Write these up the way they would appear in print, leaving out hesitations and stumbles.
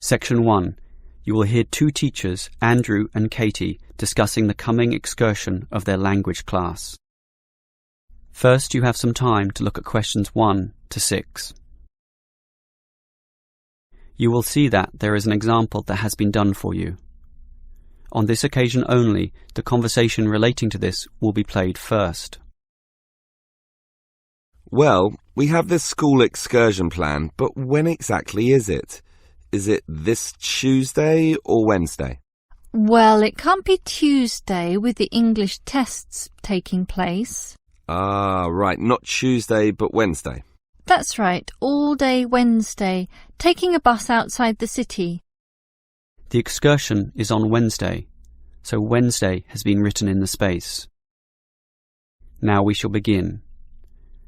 Section 1. You will hear two teachers, Andrew and Katie, discussing the coming excursion of their language class. First, you have some time to look at questions 1 to 6. You will see that there is an example that has been done for you. On this occasion only, the conversation relating to this will be played first. Well, we have this school excursion planned, but when exactly is it? Is it this Tuesday or Wednesday? Well, it can't be Tuesday with the English tests taking place. Ah, right, not Tuesday but Wednesday. That's right, all day Wednesday, taking a bus outside the city. The excursion is on Wednesday, so Wednesday has been written in the space. Now we shall begin.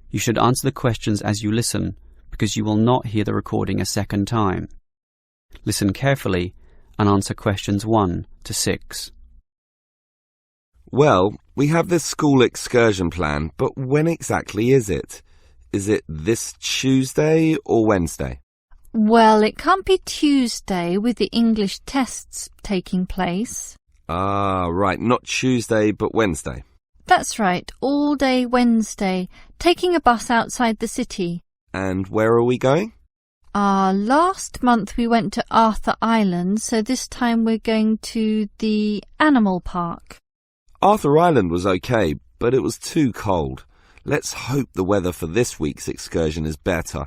You should answer the questions as you listen, because you will not hear the recording a second time. Listen carefully and answer questions 1 to 6. Well, we have this school excursion planned, but when exactly is it? Is it this Tuesday or Wednesday? Well, it can't be Tuesday with the English tests taking place. Ah, right, not Tuesday but Wednesday. That's right, all day Wednesday, taking a bus outside the city. And where are we going? Last month we went to Arthur Island, so this time we're going to the animal park. Arthur Island was okay, but it was too cold. Let's hope the weather for this week's excursion is better.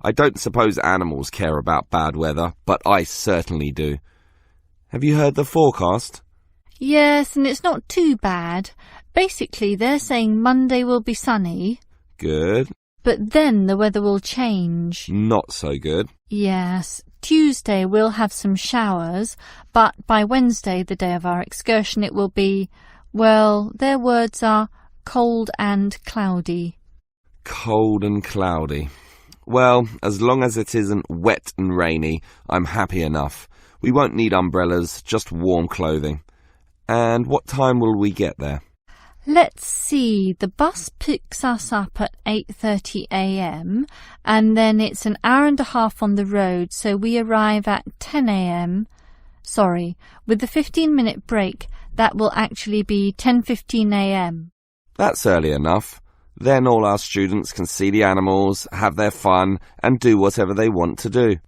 I don't suppose animals care about bad weather, but I certainly do. Have you heard the forecast? Yes, and it's not too bad. Basically, they're saying Monday will be sunny. Good. But then the weather will change. Not so good. Yes. Tuesday we'll have some showers, but by Wednesday, the day of our excursion, it will be, well, their words are cold and cloudy. Cold and cloudy. Well, as long as it isn't wet and rainy, I'm happy enough. We won't need umbrellas, just warm clothing. And what time will we get there? Let's see, the bus picks us up at 8:30 a.m. and then it's an hour and a half on the road, so we arrive at 10 a.m. Sorry, with the 15-minute break, that will actually be 10:15 a.m. That's early enough. Then all our students can see the animals, have their fun, and do whatever they want to do.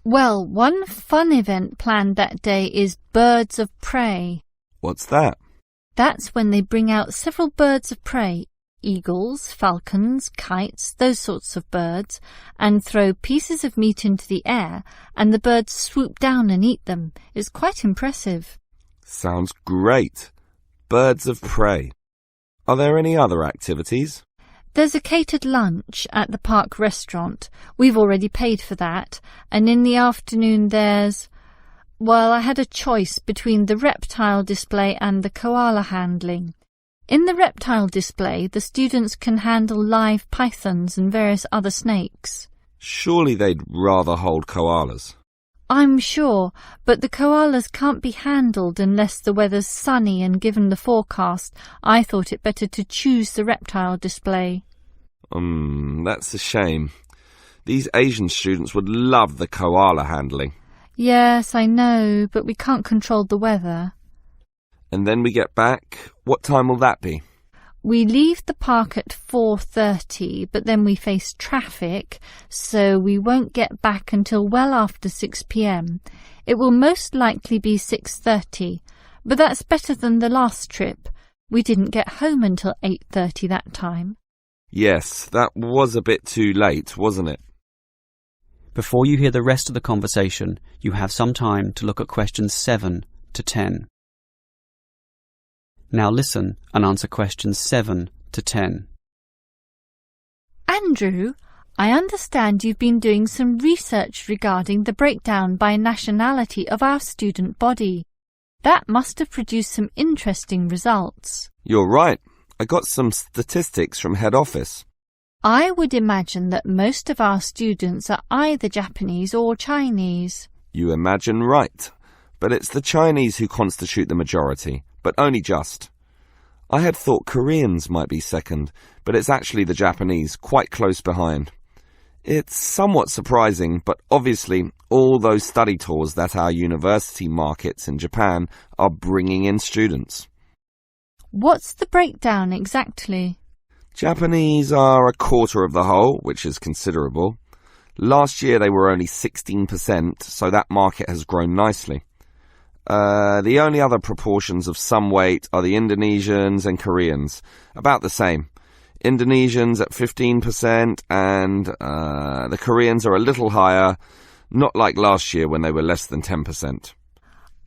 Well, one fun event planned that day is Birds of Prey. What's that? That's when they bring out several birds of prey, eagles, falcons, kites, those sorts of birds, and throw pieces of meat into the air, and the birds swoop down and eat them. It's quite impressive. Sounds great. Birds of prey. Are there any other activities? There's a catered lunch at the park restaurant. We've already paid for that. And in the afternoon there's... Well, I had a choice between the reptile display and the koala handling. In the reptile display, the students can handle live pythons and various other snakes. Surely they'd rather hold koalas. I'm sure, but the koalas can't be handled unless the weather's sunny, and given the forecast, I thought it better to choose the reptile display. That's a shame. These Asian students would love the koala handling. Yes, I know, but we can't control the weather. And then we get back. What time will that be? We leave the park at 4:30, but then we face traffic, so we won't get back until well after 6 p.m. It will most likely be 6:30, but that's better than the last trip. We didn't get home until 8:30 that time. Yes, that was a bit too late, wasn't it? Before you hear the rest of the conversation, you have some time to look at questions 7 to 10. Now listen and answer questions 7 to 10. Andrew, I understand you've been doing some research regarding the breakdown by nationality of our student body. That must have produced some interesting results. You're right. I got some statistics from head office. I would imagine that most of our students are either Japanese or Chinese. You imagine right. But it's the Chinese who constitute the majority, but only just. I had thought Koreans might be second, but it's actually the Japanese, quite close behind. It's somewhat surprising, but obviously all those study tours that our university markets in Japan are bringing in students. What's the breakdown exactly? Japanese are a quarter of the whole, which is considerable. Last year they were only 16%, so that market has grown nicely. The only other proportions of some weight are the Indonesians and Koreans, about the same. Indonesians at 15% and the Koreans are a little higher, not like last year when they were less than 10%.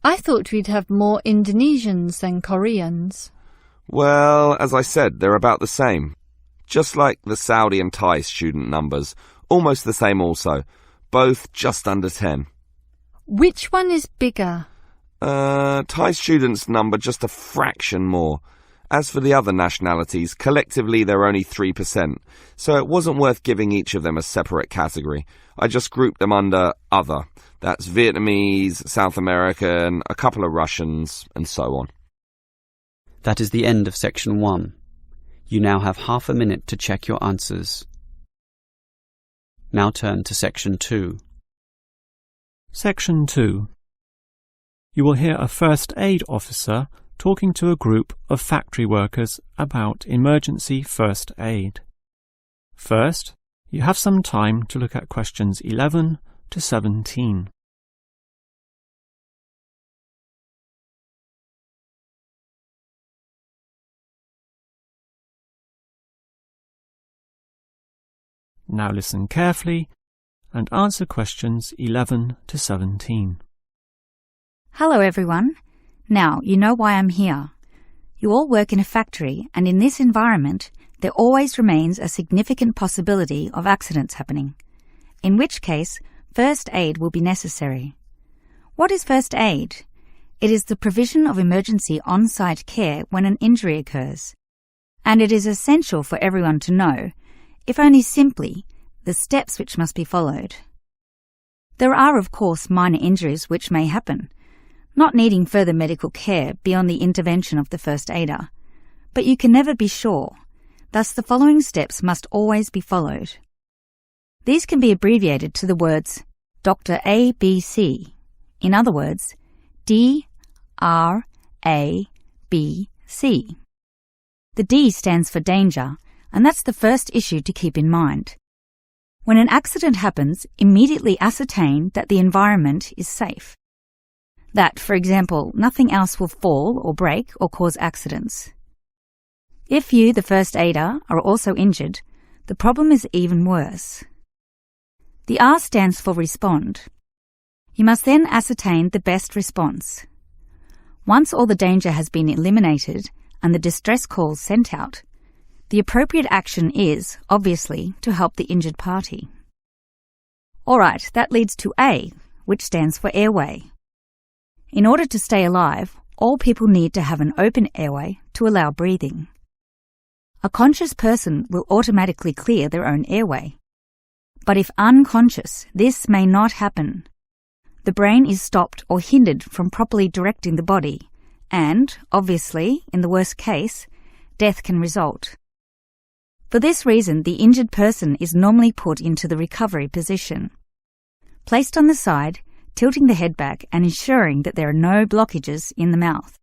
I thought we'd have more Indonesians than Koreans. Well, as I said, they're about the same. Just like the Saudi and Thai student numbers, almost the same also, both just under 10. Which one is bigger? Thai students number just a fraction more. As for the other nationalities, collectively they're only 3%, so it wasn't worth giving each of them a separate category. I just grouped them under other. That's Vietnamese, South American, a couple of Russians, and so on. That is the end of section 1. You now have half a minute to check your answers. Now turn to section 2. Section 2. You will hear a first aid officer talking to a group of factory workers about emergency first aid. First, you have some time to look at questions 11 to 17. Now listen carefully and answer questions 11 to 17. Hello everyone. Now, you know why I'm here. You all work in a factory, and in this environment, there always remains a significant possibility of accidents happening, in which case, first aid will be necessary. What is first aid? It is the provision of emergency on-site care when an injury occurs, and it is essential for everyone to know, if only simply, the steps which must be followed. There are, of course, minor injuries which may happen, not needing further medical care beyond the intervention of the first aider, but you can never be sure, thus the following steps must always be followed. These can be abbreviated to the words Dr. A, B, C, in other words, D, R, A, B, C. The D stands for danger, and that's the first issue to keep in mind. When an accident happens, immediately ascertain that the environment is safe. That, for example, nothing else will fall or break or cause accidents. If you, the first aider, are also injured, the problem is even worse. The R stands for respond. You must then ascertain the best response. Once all the danger has been eliminated and the distress calls sent out, the appropriate action is, obviously, to help the injured party. All right, that leads to A, which stands for airway. In order to stay alive, all people need to have an open airway to allow breathing. A conscious person will automatically clear their own airway. But if unconscious, this may not happen. The brain is stopped or hindered from properly directing the body, and, obviously, in the worst case, death can result. For this reason, the injured person is normally put into the recovery position. Placed on the side, tilting the head back and ensuring that there are no blockages in the mouth.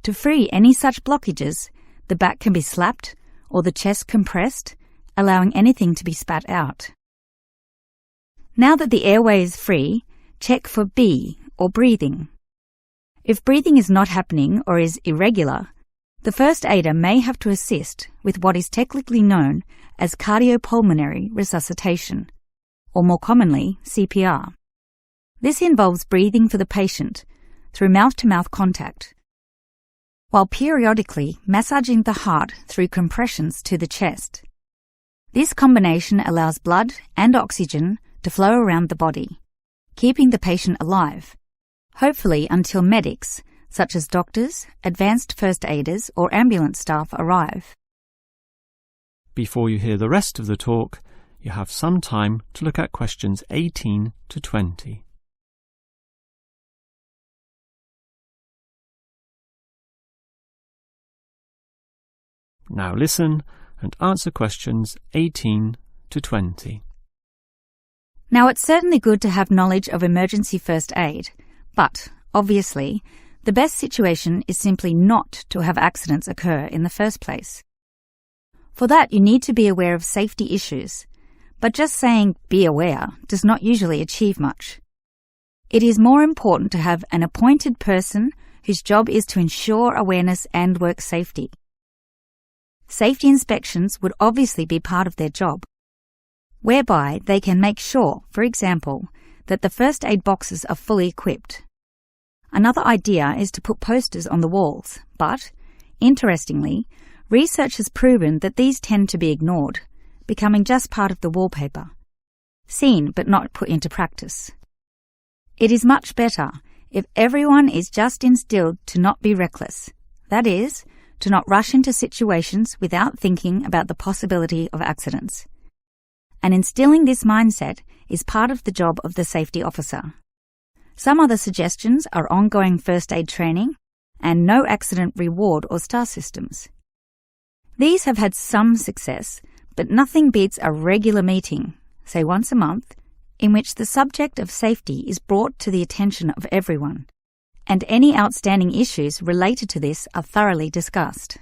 To free any such blockages, the back can be slapped or the chest compressed, allowing anything to be spat out. Now that the airway is free, check for B, or breathing. If breathing is not happening or is irregular, the first aider may have to assist with what is technically known as cardiopulmonary resuscitation, or more commonly, CPR. This involves breathing for the patient through mouth-to-mouth contact, while periodically massaging the heart through compressions to the chest. This combination allows blood and oxygen to flow around the body, keeping the patient alive, hopefully until medics, such as doctors, advanced first aiders, or ambulance staff arrive. Before you hear the rest of the talk, you have some time to look at questions 18 to 20. Now listen and answer questions 18 to 20. Now, it's certainly good to have knowledge of emergency first aid, but, obviously, the best situation is simply not to have accidents occur in the first place. For that, you need to be aware of safety issues, but just saying "be aware" does not usually achieve much. It is more important to have an appointed person whose job is to ensure awareness and work safety. Safety inspections would obviously be part of their job, whereby they can make sure, for example, that the first aid boxes are fully equipped. Another idea is to put posters on the walls, but, interestingly, research has proven that these tend to be ignored, becoming just part of the wallpaper, seen but not put into practice. It is much better if everyone is just instilled to not be reckless, that is, to not rush into situations without thinking about the possibility of accidents. And instilling this mindset is part of the job of the safety officer. Some other suggestions are ongoing first aid training and no accident reward or star systems. These have had some success, but nothing beats a regular meeting, say once a month, in which the subject of safety is brought to the attention of everyone, and any outstanding issues related to this are thoroughly discussed.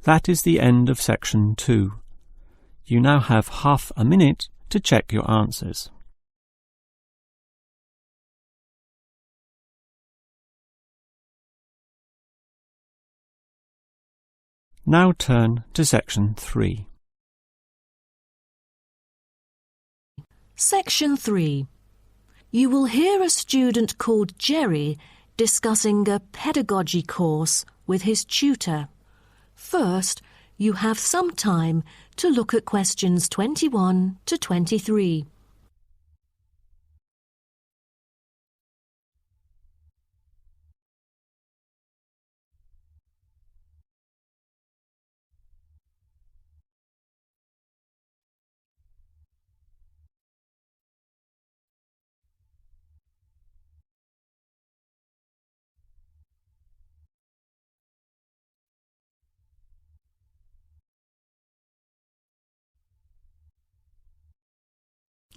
That is the end of section 2. You now have half a minute to check your answers. Now turn to section 3. Section 3. You will hear a student called Jerry discussing a pedagogy course with his tutor. First, you have some time to look at questions 21 to 23.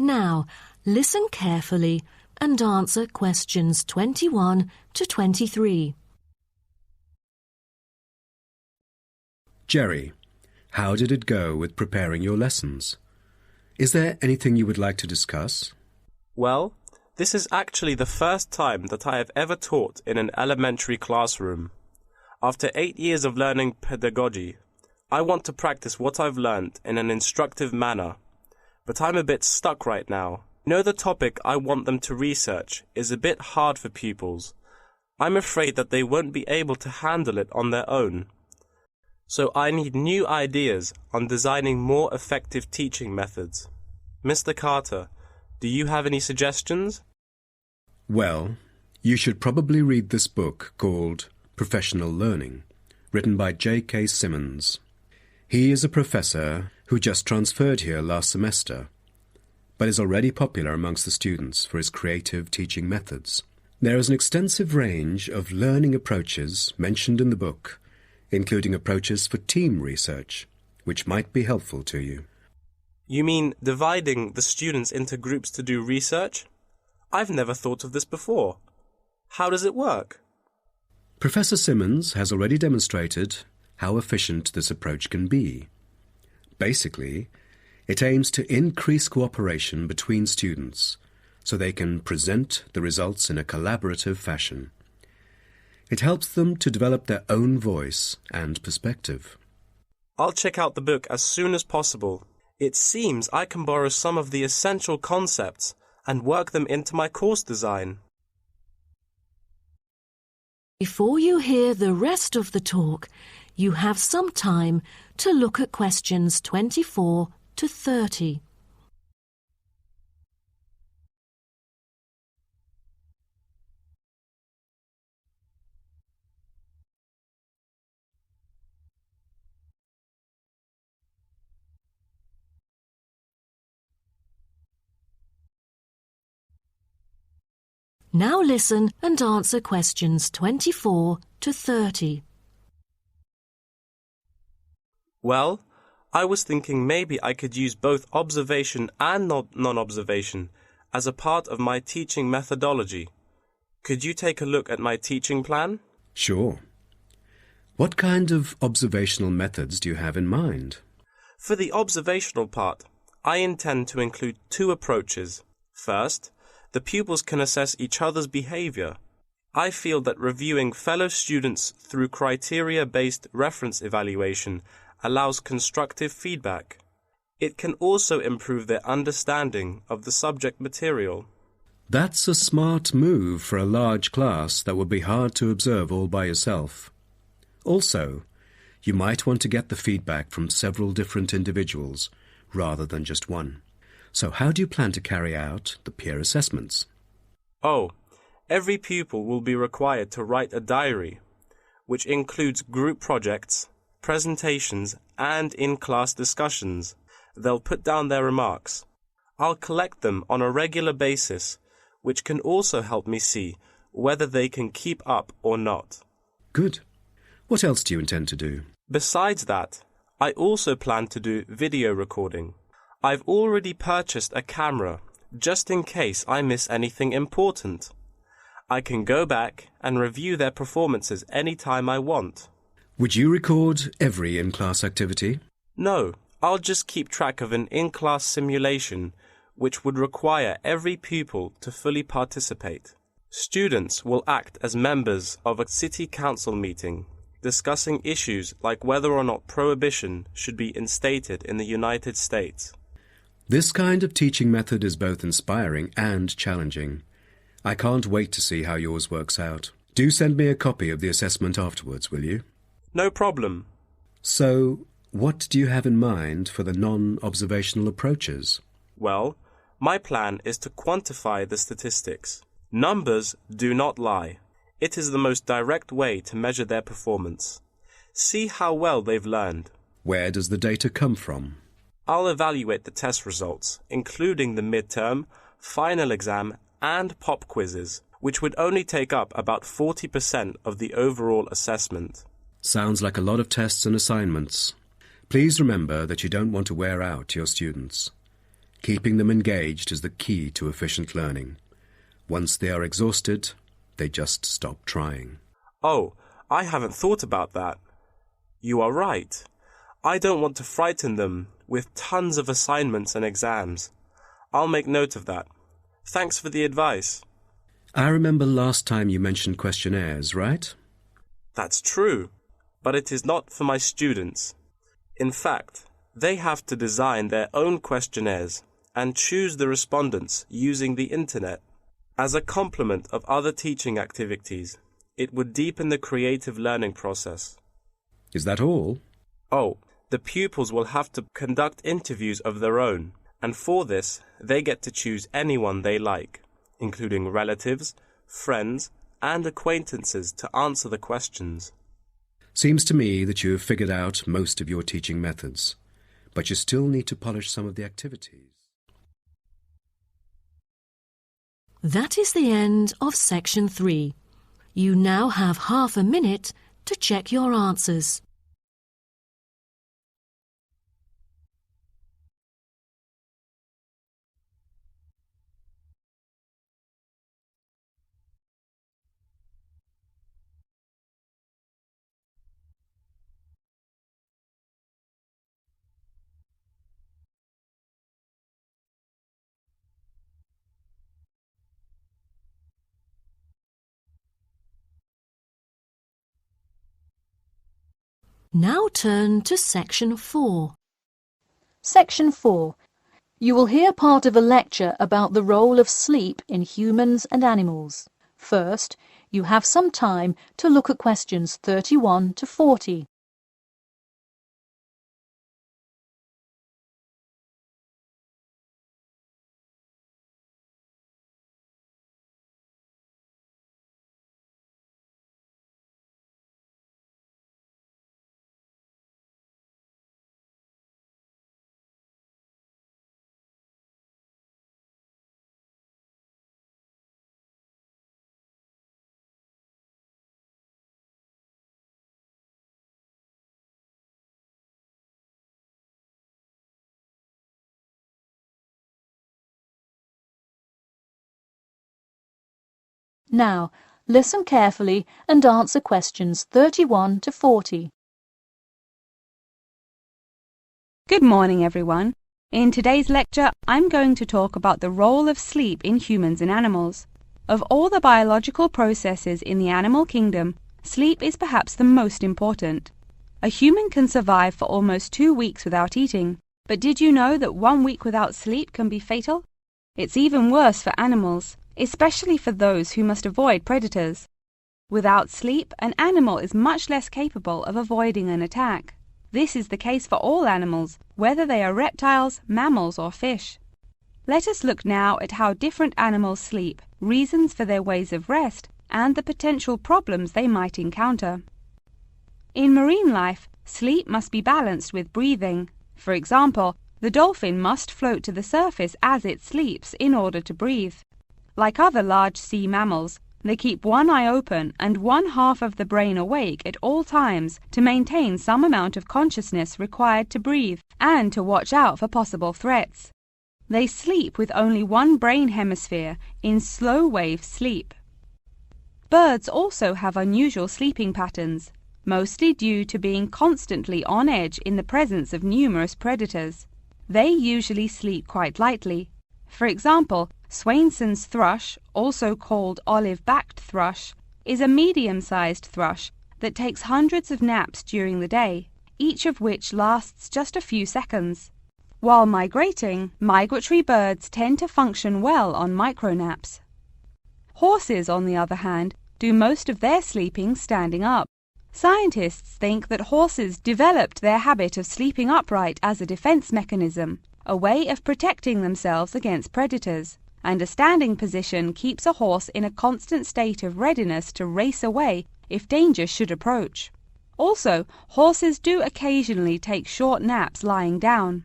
Now, listen carefully and answer questions 21 to 23. Jerry, how did it go with preparing your lessons? Is there anything you would like to discuss? Well, this is actually the first time that I have ever taught in an elementary classroom. After 8 years of learning pedagogy, I want to practice what I've learned in an instructive manner. But I'm a bit stuck right now. You know, the topic I want them to research is a bit hard for pupils. I'm afraid that they won't be able to handle it on their own. So I need new ideas on designing more effective teaching methods. Mr. Carter, do you have any suggestions? Well, you should probably read this book called Professional Learning, written by J.K. Simmons. He is a professor who just transferred here last semester, but is already popular amongst the students for his creative teaching methods. There is an extensive range of learning approaches mentioned in the book, including approaches for team research, which might be helpful to you. You mean dividing the students into groups to do research? I've never thought of this before. How does it work? Professor Simmons has already demonstrated how efficient this approach can be. Basically, it aims to increase cooperation between students so they can present the results in a collaborative fashion. It helps them to develop their own voice and perspective. I'll check out the book as soon as possible. It seems I can borrow some of the essential concepts and work them into my course design. Before you hear the rest of the talk, you have some time to look at questions 24 to 30. Now listen and answer questions 24 to 30. Well, I was thinking maybe I could use both observation and non-observation as a part of my teaching methodology. Could you take a look at my teaching plan? Sure. What kind of observational methods do you have in mind? For the observational part, I intend to include two approaches. First, the pupils can assess each other's behavior. I feel that reviewing fellow students through criteria-based reference evaluation allows constructive feedback. It can also improve their understanding of the subject material. That's a smart move for a large class that would be hard to observe all by yourself. Also, you might want to get the feedback from several different individuals rather than just one. So how do you plan to carry out the peer assessments? Oh, every pupil will be required to write a diary, which includes group projects, presentations, and in-class discussions. They'll put down their remarks. I'll collect them on a regular basis, which can also help me see whether they can keep up or not. Good. What else do you intend to do? Besides that, I also plan to do video recording. I've already purchased a camera, just in case I miss anything important. I can go back and review their performances anytime I want. Would you record every in-class activity? No, I'll just keep track of an in-class simulation, which would require every pupil to fully participate. Students will act as members of a city council meeting, discussing issues like whether or not prohibition should be instated in the United States. This kind of teaching method is both inspiring and challenging. I can't wait to see how yours works out. Do send me a copy of the assessment afterwards, will you? No problem. So, what do you have in mind for the non-observational approaches? Well, my plan is to quantify the statistics. Numbers do not lie. It is the most direct way to measure their performance. See how well they've learned. Where does the data come from? I'll evaluate the test results, including the midterm, final exam, and pop quizzes, which would only take up about 40% of the overall assessment. Sounds like a lot of tests and assignments. Please remember that you don't want to wear out your students. Keeping them engaged is the key to efficient learning. Once they are exhausted, they just stop trying. Oh, I haven't thought about that. You are right. I don't want to frighten them with tons of assignments and exams. I'll make note of that. Thanks for the advice. I remember last time you mentioned questionnaires, right? That's true, but it is not for my students. In fact, they have to design their own questionnaires and choose the respondents using the internet. As a complement of other teaching activities, it would deepen the creative learning process. Is that all? Oh, the pupils will have to conduct interviews of their own, and for this, they get to choose anyone they like, including relatives, friends, and acquaintances to answer the questions. Seems to me that you have figured out most of your teaching methods, but you still need to polish some of the activities. That is the end of section 3. You now have half a minute to check your answers. Now turn to section 4. Section 4. You will hear part of a lecture about the role of sleep in humans and animals. First, you have some time to look at questions 31 to 40. Now, listen carefully and answer questions 31 to 40. Good morning, everyone. In today's lecture, I'm going to talk about the role of sleep in humans and animals. Of all the biological processes in the animal kingdom, sleep is perhaps the most important. A human can survive for almost 2 weeks without eating, but did you know that 1 week without sleep can be fatal? It's even worse for animals, especially for those who must avoid predators. Without sleep, an animal is much less capable of avoiding an attack. This is the case for all animals, whether they are reptiles, mammals, or fish. Let us look now at how different animals sleep, reasons for their ways of rest, and the potential problems they might encounter. In marine life, sleep must be balanced with breathing. For example, the dolphin must float to the surface as it sleeps in order to breathe. Like other large sea mammals, they keep one eye open and one half of the brain awake at all times to maintain some amount of consciousness required to breathe and to watch out for possible threats. They sleep with only one brain hemisphere in slow-wave sleep. Birds also have unusual sleeping patterns, mostly due to being constantly on edge in the presence of numerous predators. They usually sleep quite lightly. For example, Swainson's thrush, also called olive-backed thrush, is a medium-sized thrush that takes hundreds of naps during the day, each of which lasts just a few seconds. While migrating, migratory birds tend to function well on micronaps. Horses, on the other hand, do most of their sleeping standing up. Scientists think that horses developed their habit of sleeping upright as a defense mechanism, a way of protecting themselves against predators, and a standing position keeps a horse in a constant state of readiness to race away if danger should approach. Also, horses do occasionally take short naps lying down.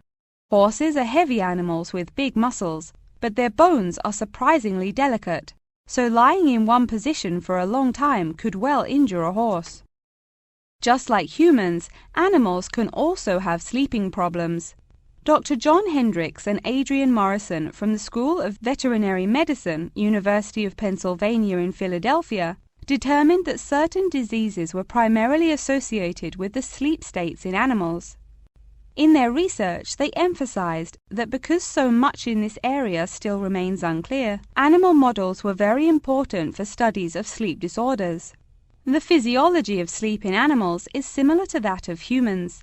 Horses are heavy animals with big muscles, but their bones are surprisingly delicate, so lying in one position for a long time could well injure a horse. Just like humans, animals can also have sleeping problems. Dr. John Hendricks and Adrian Morrison from the School of Veterinary Medicine, University of Pennsylvania in Philadelphia, determined that certain diseases were primarily associated with the sleep states in animals. In their research, they emphasized that because so much in this area still remains unclear, animal models were very important for studies of sleep disorders. The physiology of sleep in animals is similar to that of humans.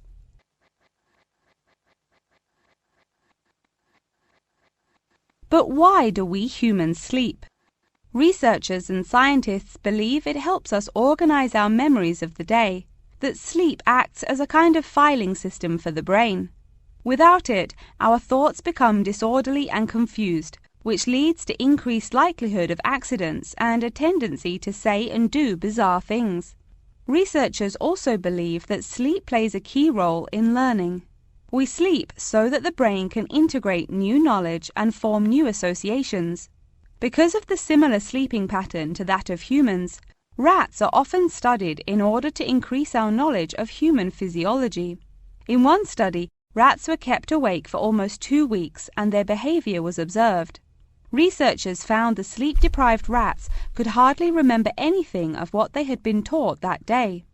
But why do we humans sleep? Researchers and scientists believe it helps us organize our memories of the day, that sleep acts as a kind of filing system for the brain. Without it, our thoughts become disorderly and confused, which leads to increased likelihood of accidents and a tendency to say and do bizarre things. Researchers also believe that sleep plays a key role in learning. We sleep so that the brain can integrate new knowledge and form new associations. Because of the similar sleeping pattern to that of humans, rats are often studied in order to increase our knowledge of human physiology. In one study, rats were kept awake for almost 2 weeks and their behavior was observed. Researchers found the sleep-deprived rats could hardly remember anything of what they had been taught that day.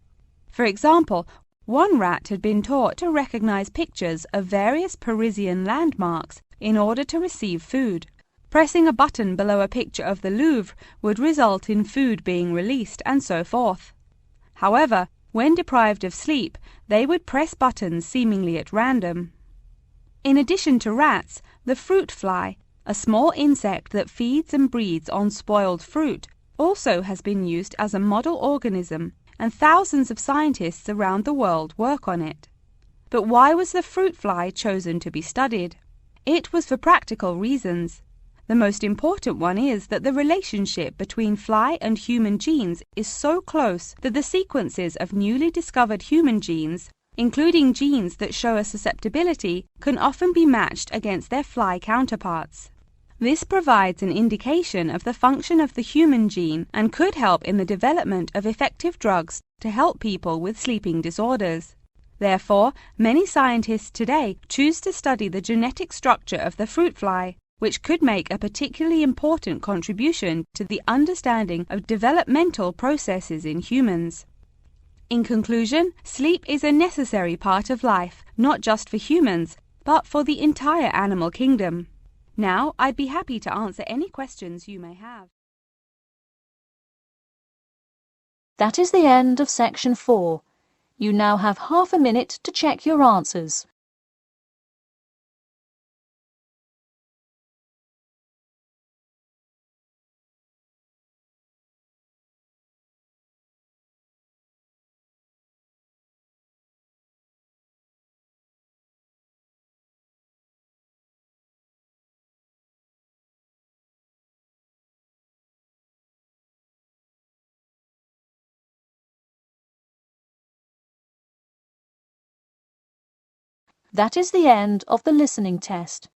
For example, one rat had been taught to recognize pictures of various Parisian landmarks in order to receive food. Pressing a button below a picture of the Louvre would result in food being released, and so forth. However, when deprived of sleep, they would press buttons seemingly at random. In addition to rats, the fruit fly, a small insect that feeds and breeds on spoiled fruit, also has been used as a model organism, and thousands of scientists around the world work on it. But why was the fruit fly chosen to be studied? It was for practical reasons. The most important one is that the relationship between fly and human genes is so close that the sequences of newly discovered human genes, including genes that show a susceptibility, can often be matched against their fly counterparts. This provides an indication of the function of the human gene and could help in the development of effective drugs to help people with sleeping disorders. Therefore, many scientists today choose to study the genetic structure of the fruit fly, which could make a particularly important contribution to the understanding of developmental processes in humans. In conclusion, sleep is a necessary part of life, not just for humans, but for the entire animal kingdom. Now, I'd be happy to answer any questions you may have. That is the end of section 4. You now have half a minute to check your answers. That is the end of the listening test.